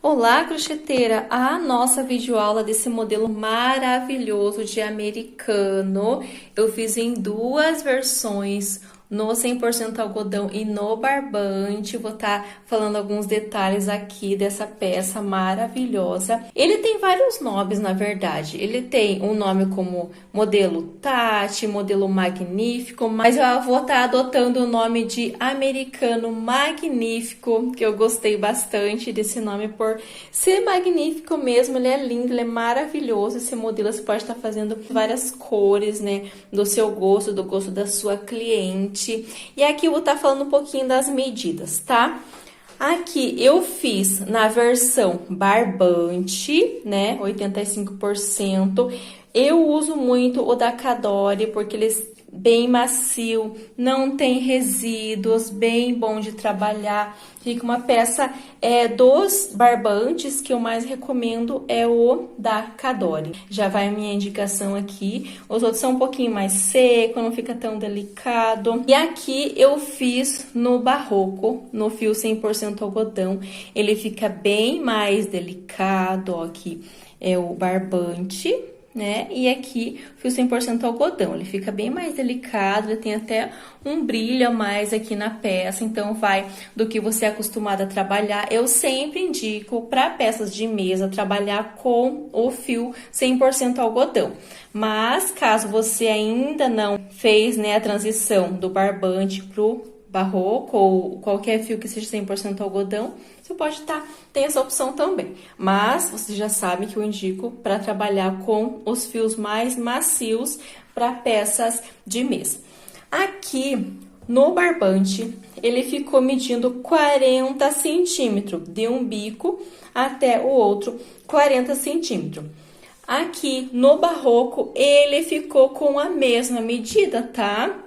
Olá, crocheteira! A nossa videoaula desse modelo maravilhoso de americano, eu fiz em duas versões, no 100% algodão e no barbante. Vou estar falando alguns detalhes aqui dessa peça maravilhosa. Ele tem vários nomes, na verdade. Ele tem um nome como modelo Tati, modelo magnífico, mas eu vou estar adotando o nome de americano magnífico, que eu gostei bastante desse nome por ser magnífico mesmo. Ele é lindo, ele é maravilhoso. Esse modelo você pode estar fazendo várias cores, né, do seu gosto, do gosto da sua cliente. E aqui eu vou estar falando um pouquinho das medidas, tá? Aqui eu fiz na versão barbante, né, 85%. Eu uso muito o da Cadore, porque eles bem macio, não tem resíduos, bem bom de trabalhar. Fica uma peça dos barbantes que eu mais recomendo é o da Cadore. Já vai a minha indicação aqui. Os outros são um pouquinho mais seco, não fica tão delicado. E aqui eu fiz no barroco, no fio 100% algodão. Ele fica bem mais delicado, ó, aqui é o barbante, né? E aqui fio 100% algodão, ele fica bem mais delicado, ele tem até um brilho a mais aqui na peça, então vai do que você é acostumado a trabalhar. Eu sempre indico para peças de mesa trabalhar com o fio 100% algodão. Mas caso você ainda não fez, né, a transição do barbante pro barroco ou qualquer fio que seja 100% algodão, você pode ter essa opção também. Mas vocês já sabem que eu indico para trabalhar com os fios mais macios para peças de mesa. Aqui no barbante, ele ficou medindo 40 centímetros, de um bico até o outro 40 centímetros. Aqui no barroco, ele ficou com a mesma medida, tá?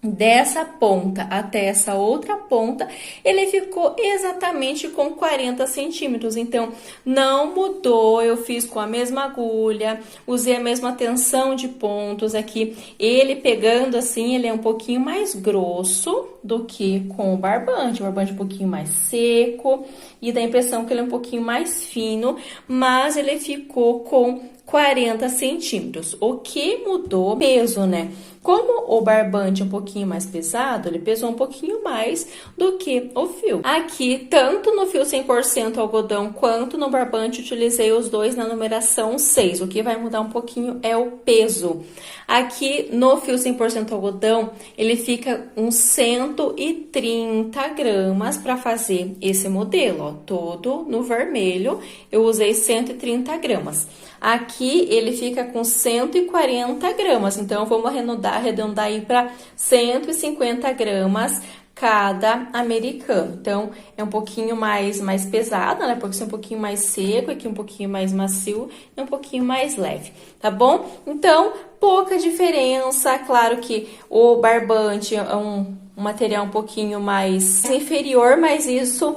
Dessa ponta até essa outra ponta, ele ficou exatamente com 40 centímetros. Então, não mudou, eu fiz com a mesma agulha, usei a mesma tensão de pontos aqui. Ele pegando assim, ele é um pouquinho mais grosso do que com o barbante um pouquinho mais seco, e dá a impressão que ele é um pouquinho mais fino, mas ele ficou com 40 centímetros. O que mudou? Peso, né? Como o barbante é um pouquinho mais pesado, ele pesou um pouquinho mais do que o fio. Aqui, tanto no fio 100% algodão quanto no barbante, utilizei os dois na numeração 6. O que vai mudar um pouquinho é o peso. Aqui no fio 100% algodão, ele fica uns 130 gramas para fazer esse modelo, ó, todo no vermelho. Eu usei 130 gramas. Aqui ele fica com 140 gramas, então vamos arredondar aí para 150 gramas cada americano. Então, é um pouquinho mais pesado, né? Porque é um pouquinho mais seco, aqui um pouquinho mais macio e um pouquinho mais leve, tá bom? Então, pouca diferença. Claro que o barbante é um material um pouquinho mais inferior, mas isso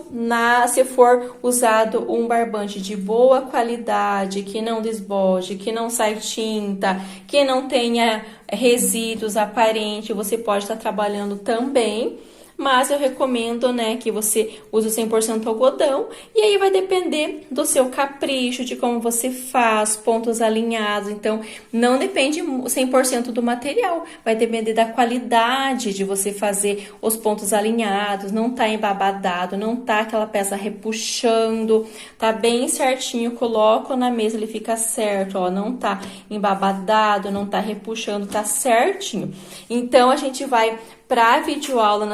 se for usado um barbante de boa qualidade, que não desbote, que não sai tinta, que não tenha resíduos aparentes, você pode estar trabalhando também. Mas eu recomendo, né, que você use o 100% algodão, e aí vai depender do seu capricho, de como você faz, pontos alinhados. Então, não depende 100% do material, vai depender da qualidade de você fazer os pontos alinhados, não tá embabadado, não tá aquela peça repuxando, tá bem certinho, coloco na mesa, ele fica certo, ó, não tá embabadado, não tá repuxando, tá certinho. Então, a gente vai para a videoaula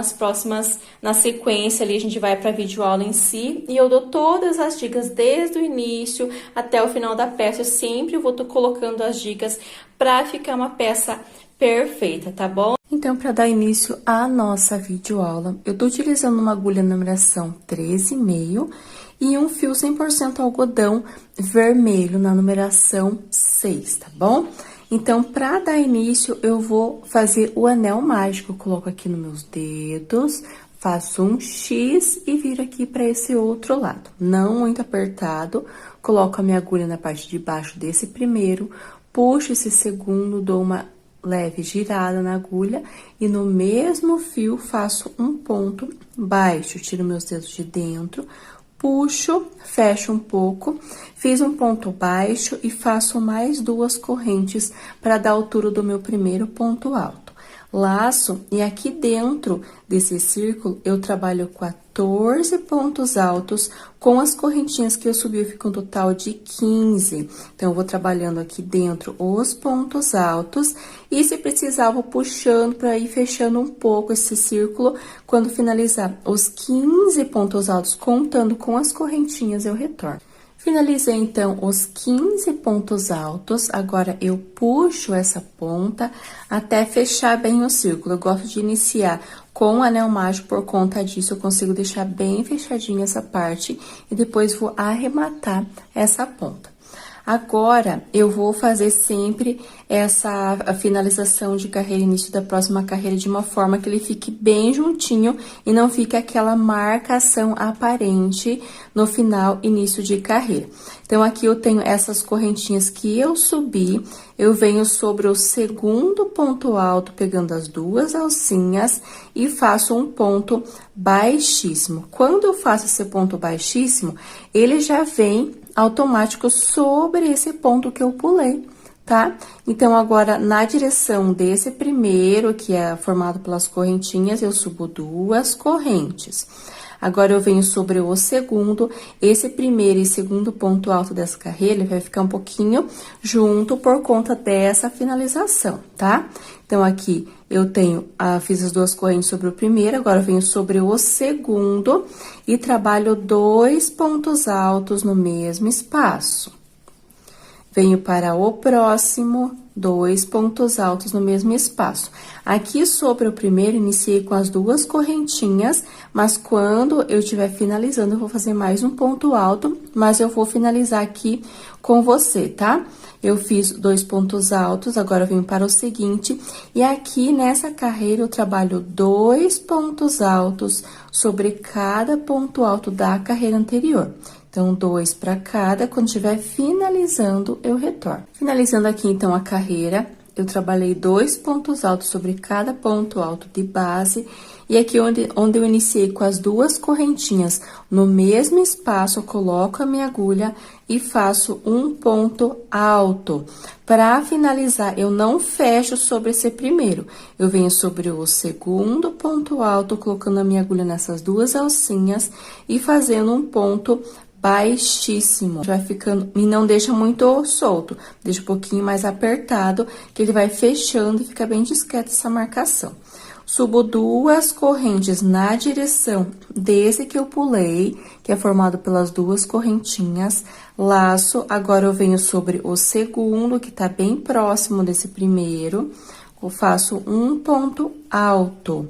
na sequência ali, a gente vai para a videoaula em si, e eu dou todas as dicas desde o início até o final da peça. Eu sempre vou colocando as dicas para ficar uma peça perfeita, tá bom? Então, para dar início à nossa videoaula, eu tô utilizando uma agulha numeração 13,5 e um fio 100% algodão vermelho na numeração 6, tá bom? Então, para dar início, eu vou fazer o anel mágico. Eu coloco aqui nos meus dedos, faço um X e viro aqui para esse outro lado. Não muito apertado, coloco a minha agulha na parte de baixo desse primeiro, puxo esse segundo, dou uma leve girada na agulha e no mesmo fio faço um ponto baixo. Tiro meus dedos de dentro, puxo, fecho um pouco, fiz um ponto baixo e faço mais 2 correntes para dar a altura do meu primeiro ponto alto. Laço, e aqui dentro desse círculo, eu trabalho 14 pontos altos com as correntinhas que eu subi, eu fico um total de 15. Então, eu vou trabalhando aqui dentro os pontos altos, e se precisar, eu vou puxando para ir fechando um pouco esse círculo. Quando finalizar os 15 pontos altos, contando com as correntinhas, eu retorno. Finalizei, então, os 15 pontos altos, agora eu puxo essa ponta até fechar bem o círculo. Eu gosto de iniciar com anel mágico, por conta disso eu consigo deixar bem fechadinha essa parte e depois vou arrematar essa ponta. Agora, eu vou fazer sempre a finalização de carreira, início da próxima carreira, de uma forma que ele fique bem juntinho e não fique aquela marcação aparente no final, início de carreira. Então, aqui eu tenho essas correntinhas que eu subi, eu venho sobre o segundo ponto alto, pegando as 2 alcinhas e faço um ponto baixíssimo. Quando eu faço esse ponto baixíssimo, ele já vem automático sobre esse ponto que eu pulei, tá? Então, agora, na direção desse primeiro, que é formado pelas correntinhas, eu subo 2 correntes. Agora, eu venho sobre o segundo, esse primeiro e segundo ponto alto dessa carreira, ele vai ficar um pouquinho junto por conta dessa finalização, tá? Então, aqui, eu fiz as 2 correntes sobre o primeiro, agora eu venho sobre o segundo e trabalho 2 pontos altos no mesmo espaço. Venho para o próximo, 2 pontos altos no mesmo espaço. Aqui sobre o primeiro, iniciei com as 2 correntinhas, mas quando eu estiver finalizando, eu vou fazer mais um ponto alto, mas eu vou finalizar aqui com você, tá? Eu fiz 2 pontos altos, agora eu venho para o seguinte, e aqui nessa carreira eu trabalho 2 pontos altos sobre cada ponto alto da carreira anterior. Então, 2 para cada, quando estiver finalizando, eu retorno. Finalizando aqui, então, a carreira, eu trabalhei 2 pontos altos sobre cada ponto alto de base, e aqui onde eu iniciei com as 2 correntinhas, no mesmo espaço, eu coloco a minha agulha e faço um ponto alto. Para finalizar, eu não fecho sobre esse primeiro, eu venho sobre o segundo ponto alto, colocando a minha agulha nessas 2 alcinhas e fazendo um ponto baixíssimo, vai ficando, e não deixa muito solto, deixa um pouquinho mais apertado, que ele vai fechando e fica bem discreto essa marcação. Subo 2 correntes na direção desse que eu pulei, que é formado pelas 2 correntinhas, laço, agora eu venho sobre o segundo, que tá bem próximo desse primeiro, eu faço um ponto alto.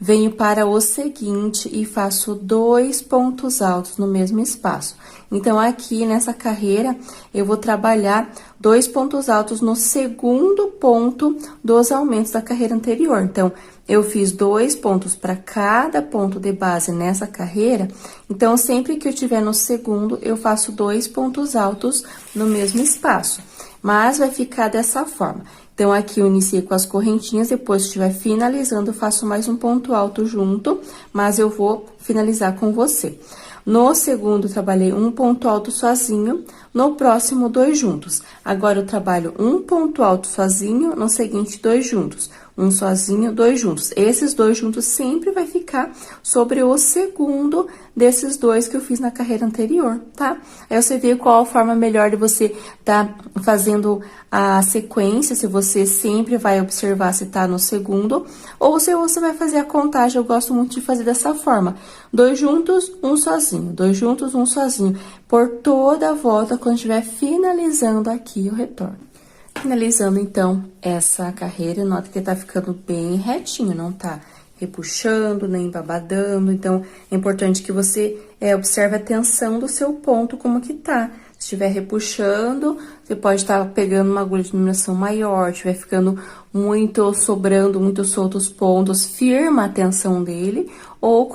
Venho para o seguinte e faço 2 pontos altos no mesmo espaço. Então, aqui nessa carreira, eu vou trabalhar 2 pontos altos no segundo ponto dos aumentos da carreira anterior. Então, eu fiz 2 pontos para cada ponto de base nessa carreira. Então, sempre que eu tiver no segundo, eu faço 2 pontos altos no mesmo espaço. Mas, vai ficar dessa forma. Então, aqui eu iniciei com as correntinhas, depois que estiver finalizando, eu faço mais um ponto alto junto, mas eu vou finalizar com você. No segundo, eu trabalhei um ponto alto sozinho, no próximo, 2 juntos. Agora, eu trabalho um ponto alto sozinho, no seguinte, 2 juntos. Um sozinho, 2 juntos. Esses 2 juntos sempre vai ficar sobre o segundo desses 2 que eu fiz na carreira anterior, tá? Aí você vê qual a forma melhor de você tá fazendo a sequência, se você sempre vai observar se tá no segundo, ou se você vai fazer a contagem. Eu gosto muito de fazer dessa forma. 2 juntos, um sozinho. 2 juntos, um sozinho. Por toda a volta, quando estiver finalizando aqui, eu retorno. Finalizando, então, essa carreira, nota que tá ficando bem retinho, não tá repuxando, nem babadando. Então, é importante que você observe a tensão do seu ponto, como que tá. Se estiver repuxando, você pode estar pegando uma agulha de numeração maior, estiver ficando muito, sobrando, muito soltos pontos, firma a tensão dele, ou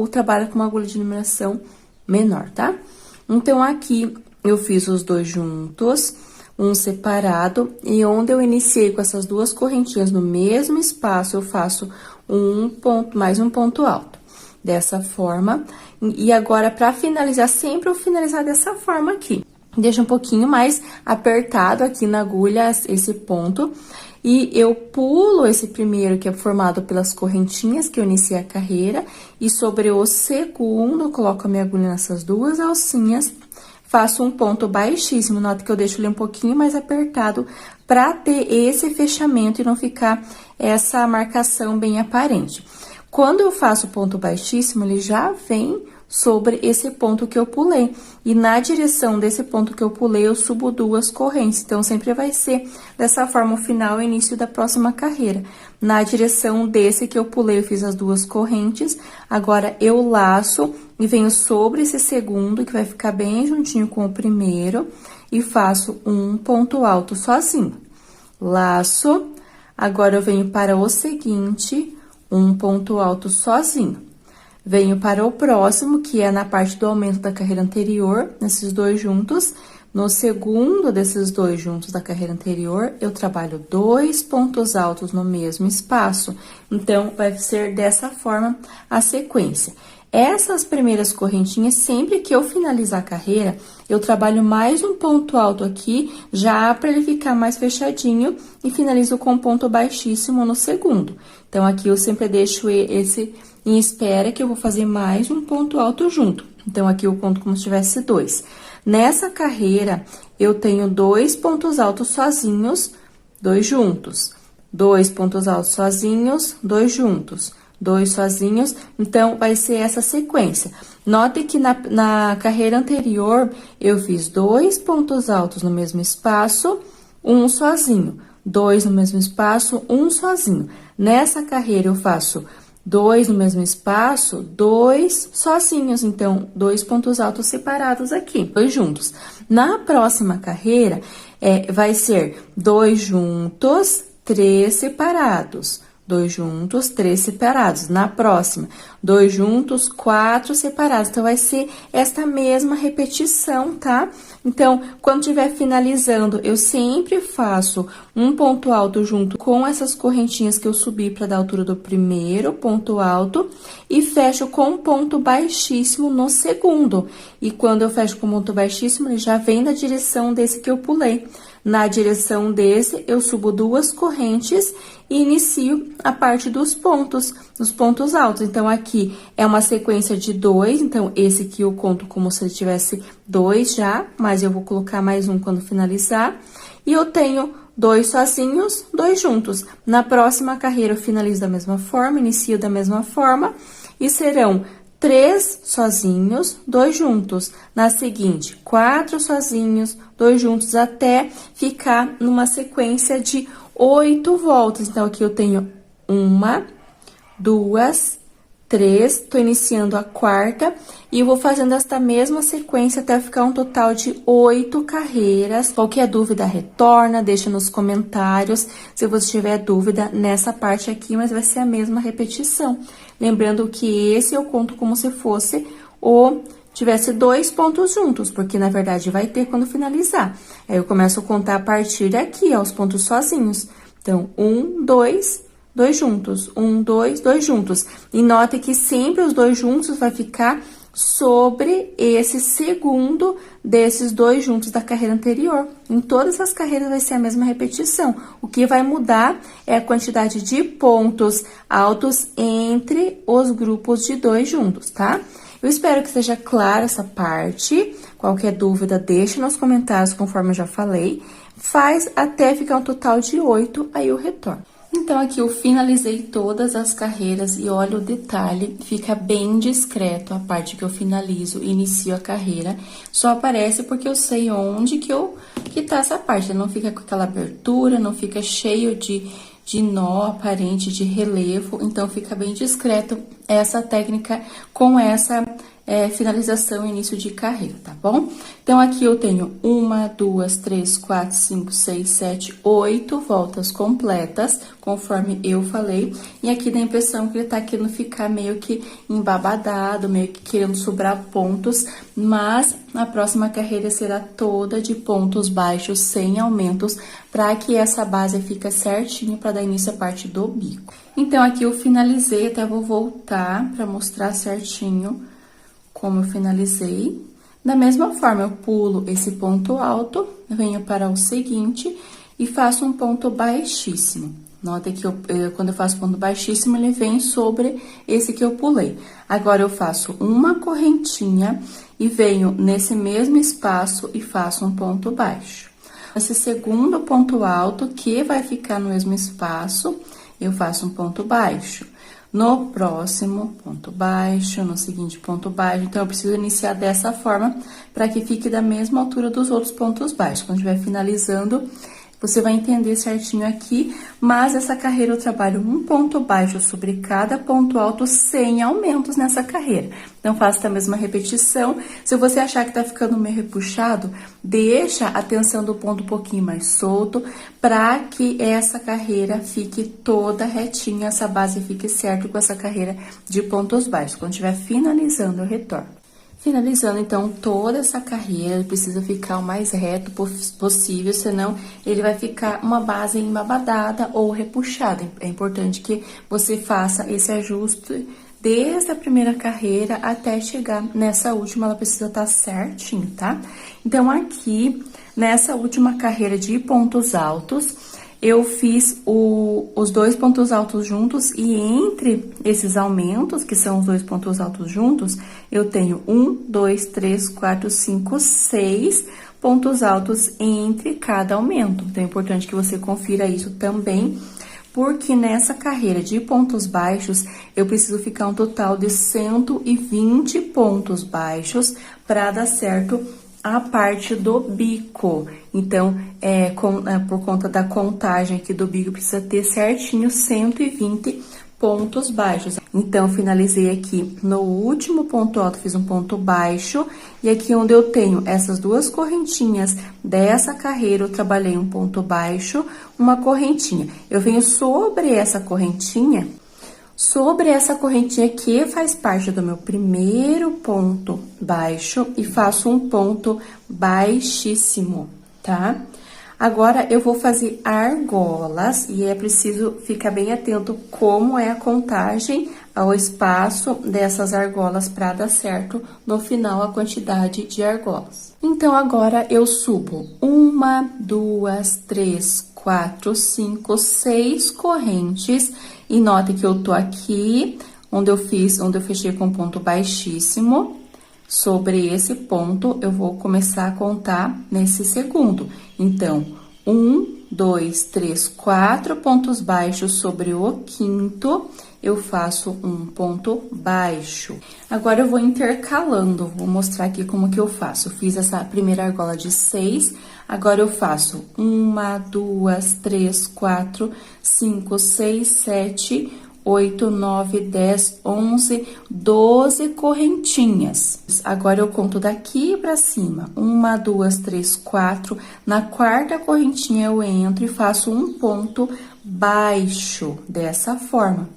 trabalha com uma agulha de numeração menor, tá? Então, aqui, eu fiz os 2 juntos, um separado, e onde eu iniciei com essas 2 correntinhas no mesmo espaço, eu faço mais um ponto alto. dessa forma. E agora, para finalizar, sempre eu finalizar dessa forma aqui. Deixa um pouquinho mais apertado aqui na agulha esse ponto. E eu pulo esse primeiro, que é formado pelas correntinhas que eu iniciei a carreira. E sobre o segundo, coloco a minha agulha nessas duas alcinhas. Faço um ponto baixíssimo. Nota que eu deixo ele um pouquinho mais apertado para ter esse fechamento e não ficar essa marcação bem aparente. Quando eu faço ponto baixíssimo, ele já vem sobre esse ponto que eu pulei. E na direção desse ponto que eu pulei, eu subo duas correntes. Então, sempre vai ser dessa forma o final e início da próxima carreira. Na direção desse que eu pulei, eu fiz as duas correntes. Agora, eu laço e venho sobre esse segundo, que vai ficar bem juntinho com o primeiro. E faço um ponto alto sozinho. Laço. Agora, eu venho para o seguinte, um ponto alto sozinho. Venho para o próximo, que é na parte do aumento da carreira anterior, nesses dois juntos. No segundo desses dois juntos da carreira anterior, eu trabalho 2 pontos altos no mesmo espaço. Então, vai ser dessa forma a sequência. Essas primeiras correntinhas, sempre que eu finalizar a carreira, eu trabalho mais um ponto alto aqui, já para ele ficar mais fechadinho, e finalizo com um ponto baixíssimo no segundo. Então, aqui eu sempre deixo esse em espera, que eu vou fazer mais um ponto alto junto. Então, aqui eu conto como se tivesse 2. Nessa carreira, eu tenho 2 pontos altos sozinhos, 2 juntos. 2 pontos altos sozinhos, 2 juntos. 2 sozinhos, então, vai ser essa sequência. Note que na carreira anterior, eu fiz 2 pontos altos no mesmo espaço, um sozinho. 2 no mesmo espaço, um sozinho. Nessa carreira, eu faço 2 no mesmo espaço, 2 sozinhos. Então, 2 pontos altos separados aqui, 2 juntos. Na próxima carreira, vai ser 2 juntos, 3 separados. 2 juntos, 3 separados. Na próxima, 2 juntos, 4 separados. Então, vai ser esta mesma repetição, tá? Então, quando estiver finalizando, eu sempre faço um ponto alto junto com essas correntinhas que eu subi para dar a altura do primeiro ponto alto e fecho com um ponto baixíssimo no segundo. E quando eu fecho com um ponto baixíssimo, ele já vem da direção desse que eu pulei. Na direção desse, eu subo duas correntes e inicio a parte dos pontos altos. Então, aqui é uma sequência de 2, então, esse aqui eu conto como se ele tivesse 2 já, mas eu vou colocar mais um quando finalizar. E eu tenho 2 sozinhos, 2 juntos. Na próxima carreira, eu finalizo da mesma forma, inicio da mesma forma, e serão 3 sozinhos, 2 juntos. Na seguinte, 4 sozinhos, 2 juntos, até ficar numa sequência de 8 voltas. Então, aqui eu tenho 1, 2, 3, tô iniciando a quarta, e eu vou fazendo esta mesma sequência até ficar um total de 8 carreiras. Qualquer dúvida, retorna, deixa nos comentários, se você tiver dúvida nessa parte aqui, mas vai ser a mesma repetição. Lembrando que esse eu conto como se fosse tivesse 2 pontos juntos, porque na verdade vai ter quando finalizar. Aí eu começo a contar a partir daqui, ó, os pontos sozinhos. Então, 1, 2, 2 juntos, 1, 2, 2 juntos. E note que sempre os 2 juntos vai ficar sobre esse segundo desses 2 juntos da carreira anterior. Em todas as carreiras vai ser a mesma repetição. O que vai mudar é a quantidade de pontos altos entre os grupos de 2 juntos, tá? Eu espero que seja clara essa parte. Qualquer dúvida, deixe nos comentários, conforme eu já falei. Faz até ficar um total de 8, aí eu retorno. Então, aqui eu finalizei todas as carreiras e olha o detalhe, fica bem discreto a parte que eu finalizo e inicio a carreira. Só aparece porque eu sei onde que tá essa parte, não fica com aquela abertura, não fica cheio de nó aparente, de relevo, então fica bem discreto essa técnica com essa finalização e início de carreira, tá bom? Então, aqui eu tenho 1, 2, 3, 4, 5, 6, 7, 8 voltas completas, conforme eu falei. E aqui dá a impressão que ele tá querendo ficar meio que embabadado, meio que querendo sobrar pontos, mas a próxima carreira será toda de pontos baixos, sem aumentos, para que essa base fique certinho para dar início à parte do bico. Então, aqui eu finalizei, até vou voltar para mostrar certinho como eu finalizei. Da mesma forma, eu pulo esse ponto alto, venho para o seguinte e faço um ponto baixíssimo. Nota que quando eu faço ponto baixíssimo, ele vem sobre esse que eu pulei. Agora, eu faço uma correntinha e venho nesse mesmo espaço e faço um ponto baixo. Esse segundo ponto alto, que vai ficar no mesmo espaço, eu faço um ponto baixo. No próximo, ponto baixo, no seguinte, ponto baixo. Então, eu preciso iniciar dessa forma para que fique da mesma altura dos outros pontos baixos. Quando estiver finalizando, você vai entender certinho aqui, mas essa carreira eu trabalho um ponto baixo sobre cada ponto alto sem aumentos nessa carreira. Então, faça a mesma repetição. Se você achar que tá ficando meio repuxado, deixa a tensão do ponto um pouquinho mais solto, para que essa carreira fique toda retinha, essa base fique certo com essa carreira de pontos baixos. Quando estiver finalizando, eu retorno. Finalizando, então, toda essa carreira, ele precisa ficar o mais reto possível, senão ele vai ficar uma base embabadada ou repuxada. É importante que você faça esse ajuste desde a primeira carreira até chegar nessa última, ela precisa estar certinho, tá? Então, aqui, nessa última carreira de pontos altos, eu fiz os dois pontos altos juntos e entre esses aumentos, que são os dois pontos altos juntos, eu tenho 1, 2, 3, 4, 5, 6 pontos altos entre cada aumento. Então, é importante que você confira isso também, porque nessa carreira de pontos baixos, eu preciso ficar um total de 120 pontos baixos para dar certo a parte do bico. Então, por conta da contagem aqui do bico, precisa ter certinho 120 pontos baixos. Então, finalizei aqui no último ponto alto, fiz um ponto baixo, e aqui onde eu tenho essas duas correntinhas dessa carreira, eu trabalhei um ponto baixo, uma correntinha. Eu venho sobre essa correntinha que faz parte do meu primeiro ponto baixo e faço um ponto baixíssimo, tá? Agora, eu vou fazer argolas e é preciso ficar bem atento como é a contagem ao espaço dessas argolas para dar certo no final a quantidade de argolas. Então, agora eu subo 1, 2, 3, 4, 5, 6 correntes. E note que eu tô aqui, onde eu fechei com ponto baixíssimo. Sobre esse ponto, eu vou começar a contar nesse segundo. Então, 1, 2, 3, 4 pontos baixos sobre o quinto, eu faço um ponto baixo. Agora, eu vou intercalando, vou mostrar aqui como que eu faço. Eu fiz essa primeira argola de 6, agora eu faço 1, 2, 3, 4, 5, 6, 7, 8, 9, 10, 11, 12 correntinhas. Agora, eu conto daqui pra cima. 1, 2, 3, 4. Na quarta correntinha, eu entro e faço um ponto baixo, dessa forma.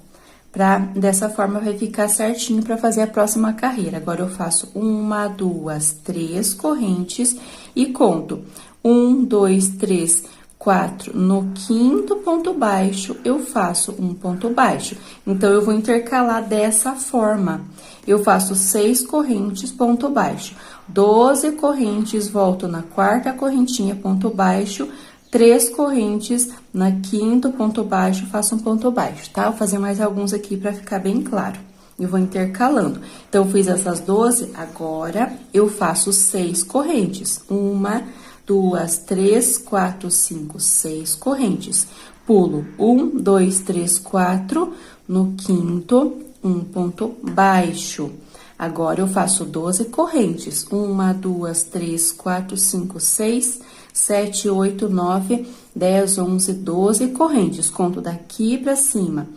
Dessa forma, vai ficar certinho pra fazer a próxima carreira. Agora, eu faço 1, 2, 3 correntes e conto 1, 2, 3, 4. No quinto ponto baixo, eu faço um ponto baixo. Então, eu vou intercalar dessa forma. Eu faço 6 correntes, ponto baixo. 12 correntes, volto na quarta correntinha, ponto baixo. 3 correntes, na quinto ponto baixo, faço um ponto baixo, tá? Vou fazer mais alguns aqui pra ficar bem claro. Eu vou intercalando. Então, eu fiz essas 12, agora eu faço 6 correntes. 1, 2, 3, 4, 5, 6 correntes. Pulo 1, 2, 3, 4, no quinto, um ponto baixo. Agora, eu faço 12 correntes. 1, 2, 3, 4, 5, 6, 7, 8, 9, 10, 11, 12 correntes. Conto daqui pra cima.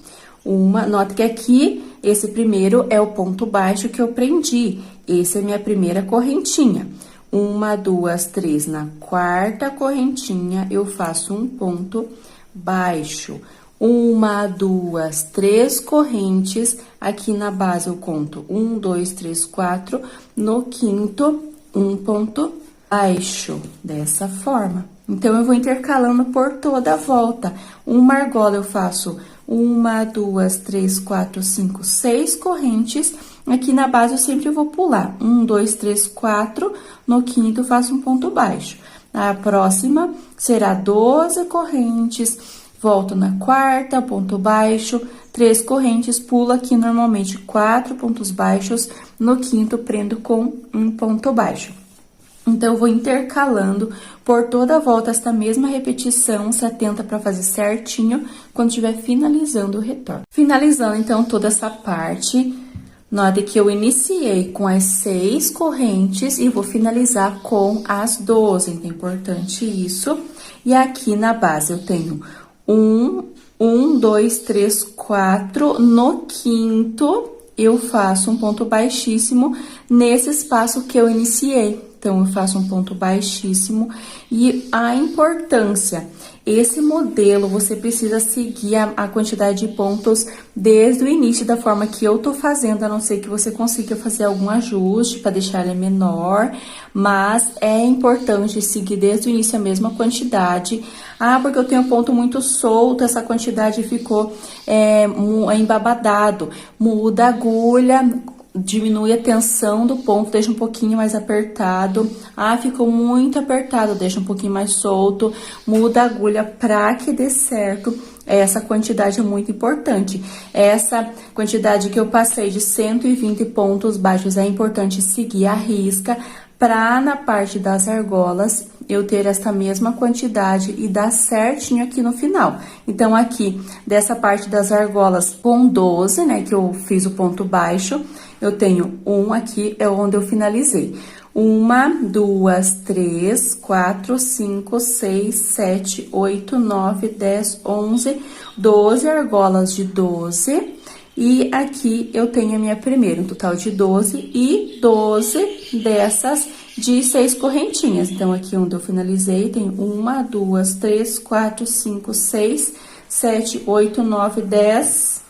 Nota que aqui esse primeiro é o ponto baixo que eu prendi. Esse é minha primeira correntinha. 1, 2, 3, na quarta correntinha, eu faço um ponto baixo. 1, 2, 3 correntes, aqui na base eu conto 1, 2, 3, 4, no quinto, um ponto baixo, dessa forma. Então, eu vou intercalando por toda a volta. Uma argola eu faço 1, 2, 3, 4, 5, 6 correntes. Aqui na base eu sempre vou pular 1, 2, 3, 4, no quinto eu faço um ponto baixo. A próxima será 12 correntes, volto na quarta, ponto baixo, 3 correntes, pulo aqui normalmente 4 pontos baixos, no quinto prendo com um ponto baixo. Então, eu vou intercalando por toda a volta esta mesma repetição, se atenta para fazer certinho quando estiver finalizando o retorno. Finalizando, então, toda essa parte, note que eu iniciei com as 6 correntes e vou finalizar com as 12, então é importante isso. E aqui na base eu tenho 1, 2, 3, 4, no quinto eu faço um ponto baixíssimo nesse espaço que eu iniciei. Então, eu faço um ponto baixíssimo e a importância, esse modelo você precisa seguir a quantidade de pontos desde o início da forma que eu tô fazendo, a não ser que você consiga fazer algum ajuste para deixar ele menor, mas é importante seguir desde o início a mesma quantidade. Ah, porque eu tenho um ponto muito solto, essa quantidade ficou embabadado. Muda a agulha, diminui a tensão do ponto, deixa um pouquinho mais apertado. Ah, ficou muito apertado, deixa um pouquinho mais solto. Muda a agulha pra que dê certo. Essa quantidade é muito importante. Essa quantidade que eu passei de 120 pontos baixos é importante seguir a risca pra na parte das argolas eu ter essa mesma quantidade e dar certinho aqui no final. Então, aqui, dessa parte das argolas com 12, né, que eu fiz o ponto baixo, eu tenho aqui, é onde eu finalizei. 1, 2, 3, 4, 5, 6, 7, 8, 9, 10, 11, 12 argolas de 12. E aqui eu tenho a minha primeira, um total de 12 e 12 dessas de 6 correntinhas. Então, aqui onde eu finalizei, tem 1, 2, 3, 4, 5, 6, 7, 8, 9, 10,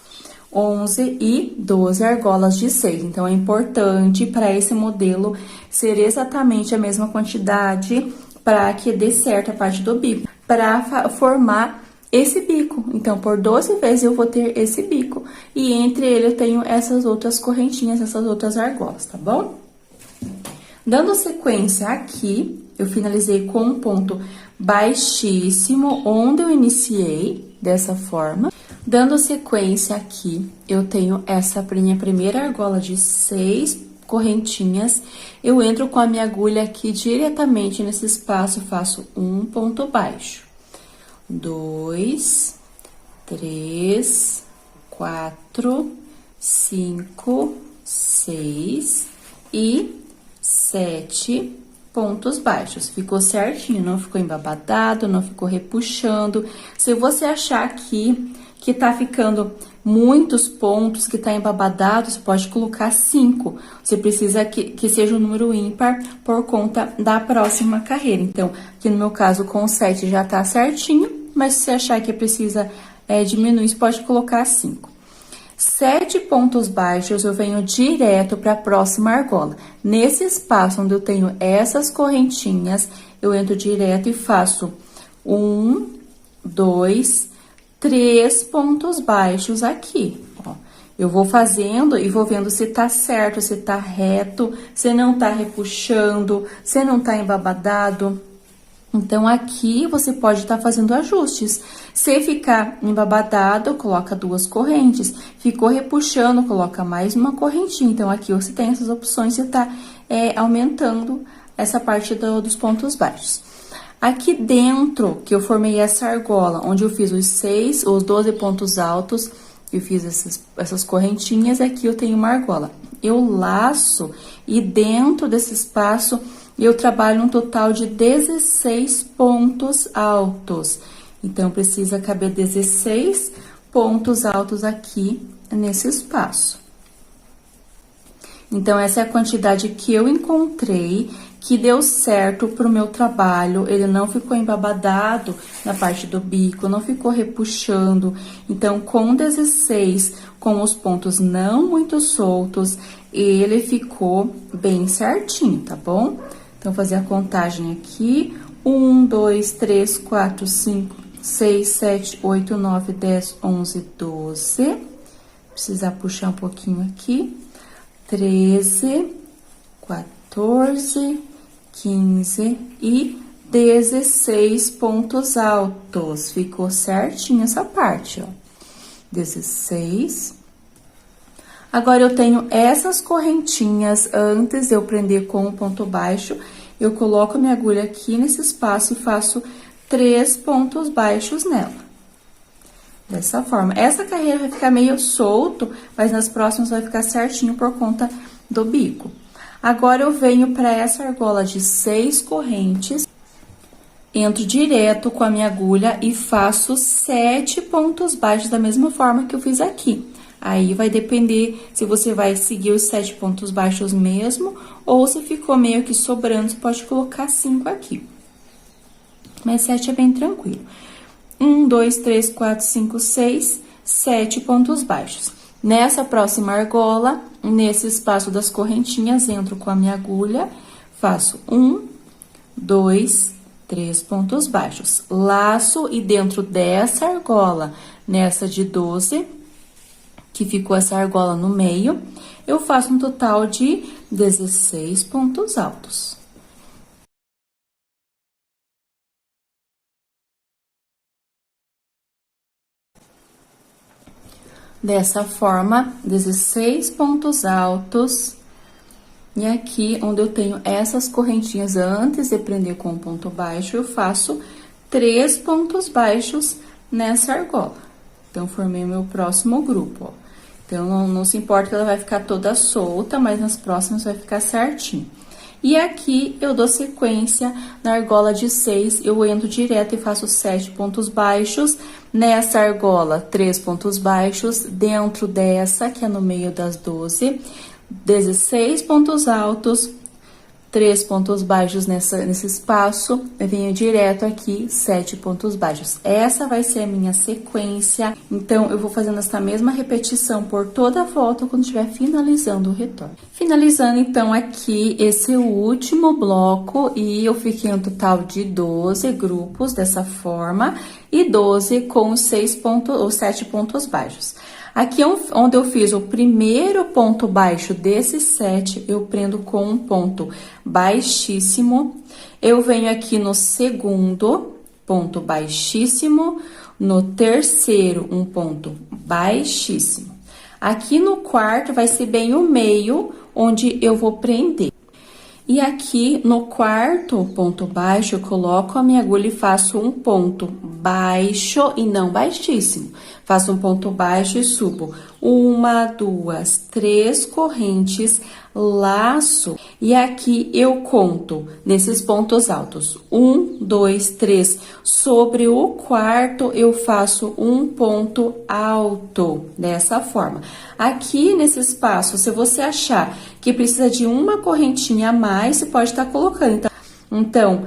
11 e 12 argolas de 6. Então, é importante para esse modelo ser exatamente a mesma quantidade para que dê certo a parte do bico, para formar esse bico. Então, por 12 vezes eu vou ter esse bico. E entre ele eu tenho essas outras correntinhas, essas outras argolas, tá bom? Dando sequência aqui, eu finalizei com um ponto baixíssimo, onde eu iniciei, dessa forma. Dando sequência aqui, eu tenho essa minha primeira argola de 6 correntinhas. Eu entro com a minha agulha aqui diretamente nesse espaço, faço um ponto baixo. 2, 3, 4, 5, 6 e 7 pontos baixos. Ficou certinho, não ficou embabadado, não ficou repuxando. Se você achar aqui que tá ficando muitos pontos, que tá embabadado, você pode colocar 5. Você precisa que seja um número ímpar por conta da próxima carreira. Então, aqui no meu caso, com 7 já tá certinho, mas se você achar que precisa diminuir, você pode colocar 5. 7 pontos baixos, eu venho direto para a próxima argola. Nesse espaço onde eu tenho essas correntinhas, eu entro direto e faço 1, 2, 3 pontos baixos aqui, ó. Eu vou fazendo e vou vendo se tá certo, se tá reto, se não tá repuxando, se não tá embabadado. Então, aqui você pode estar fazendo ajustes. Se ficar embabadado, coloca 2 correntes. Ficou repuxando, coloca mais uma correntinha. Então, aqui você tem essas opções de estar aumentando essa parte dos pontos baixos. Aqui dentro, que eu formei essa argola, onde eu fiz os 12 pontos altos, eu fiz essas correntinhas, aqui eu tenho uma argola. Eu laço e dentro desse espaço eu trabalho um total de 16 pontos altos. Então, precisa caber 16 pontos altos aqui nesse espaço. Então, essa é a quantidade que eu encontrei, que deu certo pro meu trabalho. Ele não ficou embabadado na parte do bico, não ficou repuxando. Então, com 16, com os pontos não muito soltos, ele ficou bem certinho, tá bom? Então, vou fazer a contagem aqui. 1, 2, 3, 4, 5, 6, 7, 8, 9, 10, 11, 12. Precisar puxar um pouquinho aqui. 13, 14, 15 e 16 pontos altos. Ficou certinho essa parte, ó. 16. Agora, eu tenho essas correntinhas. Antes de eu prender com o ponto baixo, eu coloco a minha agulha aqui nesse espaço e faço 3 pontos baixos nela. Dessa forma. Essa carreira vai ficar meio solto, mas nas próximas vai ficar certinho por conta do bico. Agora, eu venho para essa argola de 6 correntes, entro direto com a minha agulha e faço 7 pontos baixos da mesma forma que eu fiz aqui. Aí, vai depender se você vai seguir os 7 pontos baixos mesmo, ou se ficou meio que sobrando, você pode colocar 5 aqui. Mas 7 é bem tranquilo. 1, 2, 3, 4, 5, 6, 7 pontos baixos. Nessa próxima argola, nesse espaço das correntinhas, entro com a minha agulha, faço 1, 2, 3 pontos baixos. Laço e dentro dessa argola, nessa de 12, que ficou essa argola no meio, eu faço um total de 16 pontos altos. Dessa forma, 16 pontos altos. E aqui, onde eu tenho essas correntinhas antes de prender com o ponto baixo, eu faço 3 pontos baixos nessa argola. Então, formei meu próximo grupo, ó. Então, não se importa que ela vai ficar toda solta, mas nas próximas vai ficar certinho. E aqui, eu dou sequência na argola de 6, eu entro direto e faço 7 pontos baixos. Nessa argola, 3 pontos baixos, dentro dessa, que é no meio das 12, 16 pontos altos, 3 pontos baixos nesse espaço, eu venho direto aqui, 7 pontos baixos. Essa vai ser a minha sequência, então, eu vou fazendo essa mesma repetição por toda a volta quando estiver finalizando o retorno. Finalizando, então, aqui, esse último bloco, e eu fiquei um total de 12 grupos dessa forma, e 12 com os 6 pontos, ou 7 pontos baixos. Aqui, onde eu fiz o primeiro ponto baixo desses 7, eu prendo com um ponto baixíssimo. Eu venho aqui no segundo, ponto baixíssimo. No terceiro, um ponto baixíssimo. Aqui no quarto, vai ser bem o meio, onde eu vou prender. E aqui, no quarto ponto baixo, eu coloco a minha agulha e faço um ponto baixo e não baixíssimo. Faço um ponto baixo e subo 1, 2, 3 correntes, laço. E aqui, eu conto nesses pontos altos. 1, 2, 3. Sobre o quarto, eu faço um ponto alto, dessa forma. Aqui, nesse espaço, se você achar que precisa de uma correntinha a mais, você pode estar colocando. Então,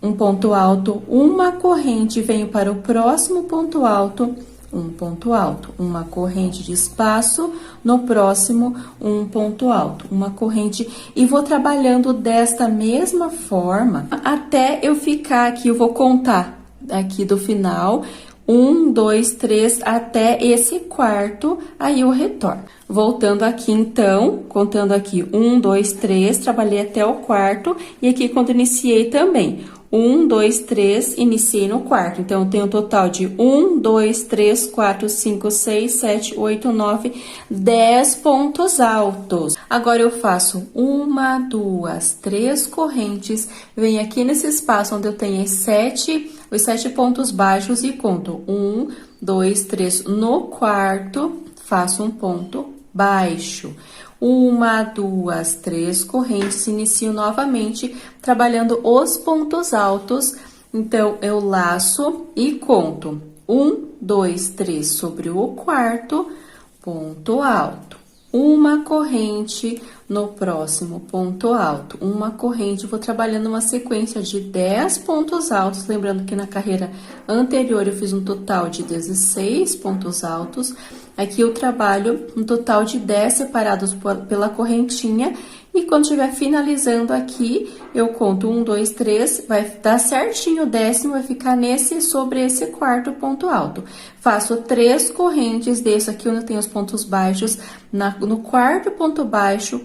um ponto alto, uma corrente, venho para o próximo ponto alto, um ponto alto, uma corrente de espaço, no próximo, um ponto alto, uma corrente, e vou trabalhando desta mesma forma, até eu ficar aqui, eu vou contar aqui do final, 1, 2, 3, até esse quarto, aí eu retorno. Voltando aqui, então, contando aqui, 1, 2, 3, trabalhei até o quarto, e aqui quando iniciei também, 1, 2, 3, iniciei no quarto. Então, eu tenho um total de 1, 2, 3, 4, 5, 6, 7, 8, 9, 10 pontos altos. Agora, eu faço 1, 2, 3 correntes, venho aqui nesse espaço onde eu tenho os 7 pontos baixos e conto 1, 2, 3 no quarto, faço um ponto baixo. 1, 2, 3 correntes, inicio novamente trabalhando os pontos altos. Então, eu laço e conto 1, 2, 3 sobre o quarto, ponto alto. Uma corrente no próximo ponto alto, uma corrente, vou trabalhando uma sequência de 10 pontos altos, lembrando que na carreira anterior eu fiz um total de 16 pontos altos, aqui eu trabalho um total de 10 separados pela correntinha, e quando estiver finalizando aqui, eu conto 1, 2, 3, vai dar certinho o décimo, vai ficar sobre esse quarto ponto alto. Faço 3 correntes, desço aqui onde tem os pontos baixos, no quarto ponto baixo,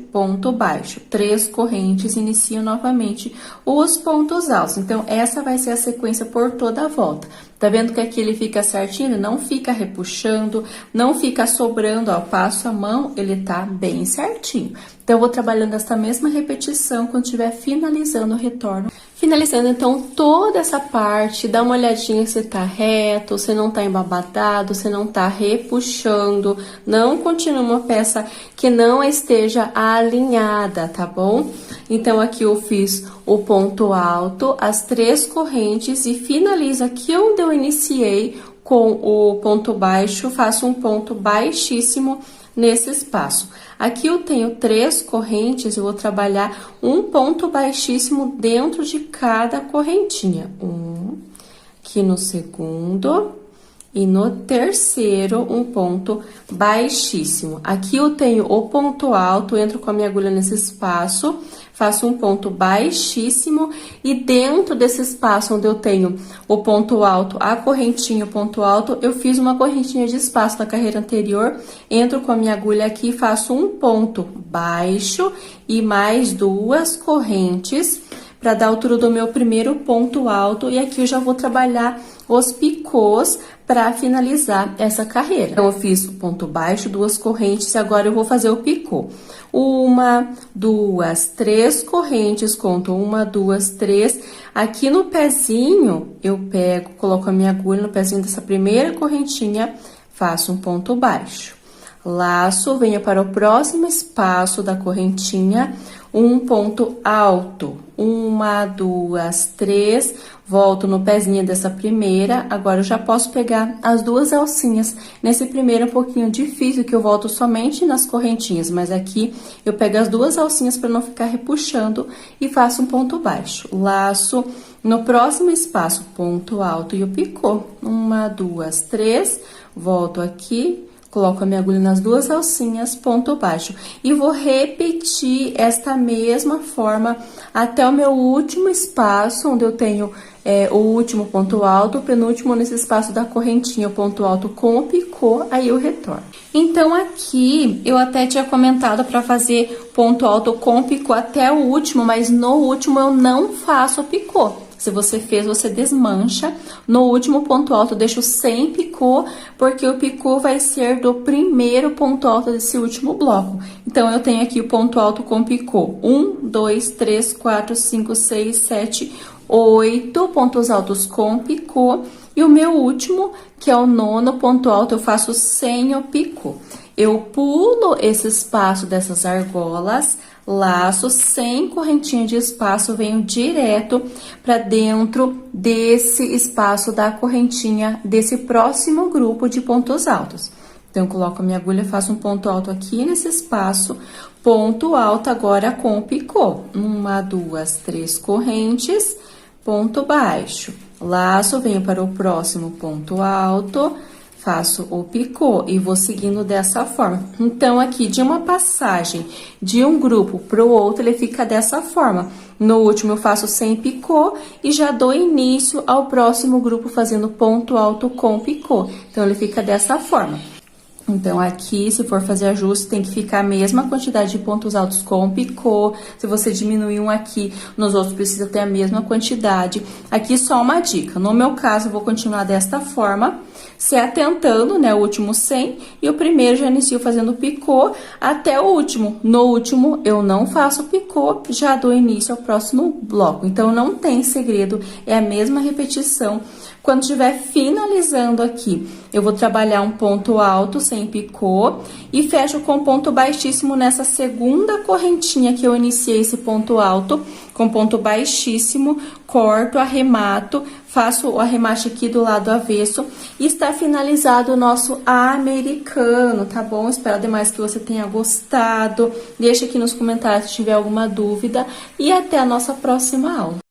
3 correntes, inicio novamente os pontos altos. Então, essa vai ser a sequência por toda a volta. Tá vendo que aqui ele fica certinho, ele não fica repuxando, não fica sobrando, ó, passo a mão, ele tá bem certinho. Então, eu vou trabalhando essa mesma repetição, quando estiver finalizando, eu retorno. Finalizando, então, toda essa parte, dá uma olhadinha se tá reto, se não tá embabadado, se não tá repuxando, não continua uma peça que não esteja alinhada, tá bom? Então, aqui eu fiz o ponto alto, as 3 correntes e finalizo aqui onde eu iniciei com o ponto baixo, faço um ponto baixíssimo nesse espaço. Aqui eu tenho 3 correntes, eu vou trabalhar um ponto baixíssimo dentro de cada correntinha. Aqui no segundo e no terceiro, um ponto baixíssimo. Aqui eu tenho o ponto alto, entro com a minha agulha nesse espaço, faço um ponto baixíssimo e dentro desse espaço onde eu tenho o ponto alto, a correntinha, o ponto alto, eu fiz uma correntinha de espaço na carreira anterior, entro com a minha agulha aqui, faço um ponto baixo e mais 2 correntes para dar a altura do meu primeiro ponto alto, e aqui eu já vou trabalhar os picôs para finalizar essa carreira. Então, eu fiz o ponto baixo, 2 correntes, e agora eu vou fazer o picô. 1, 2, 3 correntes, conto 1, 2, 3. Aqui no pezinho, eu pego, coloco a minha agulha no pezinho dessa primeira correntinha, faço um ponto baixo. Laço, venho para o próximo espaço da correntinha, um ponto alto. 1, 2, 3, volto no pezinho dessa primeira, agora eu já posso pegar as 2 alcinhas. Nesse primeiro é um pouquinho difícil, que eu volto somente nas correntinhas, mas aqui eu pego as 2 alcinhas para não ficar repuxando e faço um ponto baixo. Laço, no próximo espaço, ponto alto e o picô. 1, 2, 3, volto aqui, coloco a minha agulha nas 2 alcinhas, ponto baixo. E vou repetir esta mesma forma até o meu último espaço, onde eu tenho o último ponto alto, o penúltimo nesse espaço da correntinha, o ponto alto com o picô, aí eu retorno. Então, aqui, eu até tinha comentado para fazer ponto alto com o picô até o último, mas no último eu não faço o picô. Se você fez, você desmancha. No último ponto alto, eu deixo sem picô, porque o picô vai ser do primeiro ponto alto desse último bloco. Então, eu tenho aqui o ponto alto com picô. 1, 2, 3, 4, 5, 6, 7, 8 pontos altos com picô. E o meu último, que é o 9º ponto alto, eu faço sem o picô. Eu pulo esse espaço dessas argolas, laço sem correntinha de espaço, venho direto para dentro desse espaço da correntinha desse próximo grupo de pontos altos. Então, eu coloco a minha agulha, faço um ponto alto aqui nesse espaço, ponto alto agora com o picô. 1, 2, 3 correntes, ponto baixo. Laço, venho para o próximo ponto alto, faço o picô e vou seguindo dessa forma. Então, aqui, de uma passagem de um grupo para o outro, ele fica dessa forma. No último, eu faço sem picô e já dou início ao próximo grupo fazendo ponto alto com picô. Então, ele fica dessa forma. Então, aqui, se for fazer ajuste, tem que ficar a mesma quantidade de pontos altos com picô. Se você diminuir um aqui, nos outros precisa ter a mesma quantidade. Aqui, só uma dica. No meu caso, eu vou continuar desta forma, se atentando, né, o último 100, e o primeiro já inicio fazendo picô até o último. No último, eu não faço picô, já dou início ao próximo bloco. Então, não tem segredo, é a mesma repetição. Quando estiver finalizando aqui, eu vou trabalhar um ponto alto sem picô e fecho com ponto baixíssimo nessa segunda correntinha que eu iniciei esse ponto alto, com ponto baixíssimo, corto, arremato, faço o arremate aqui do lado avesso E está finalizado o nosso americano, tá bom? Espero demais que você tenha gostado. Deixa aqui nos comentários se tiver alguma dúvida. E até a nossa próxima aula.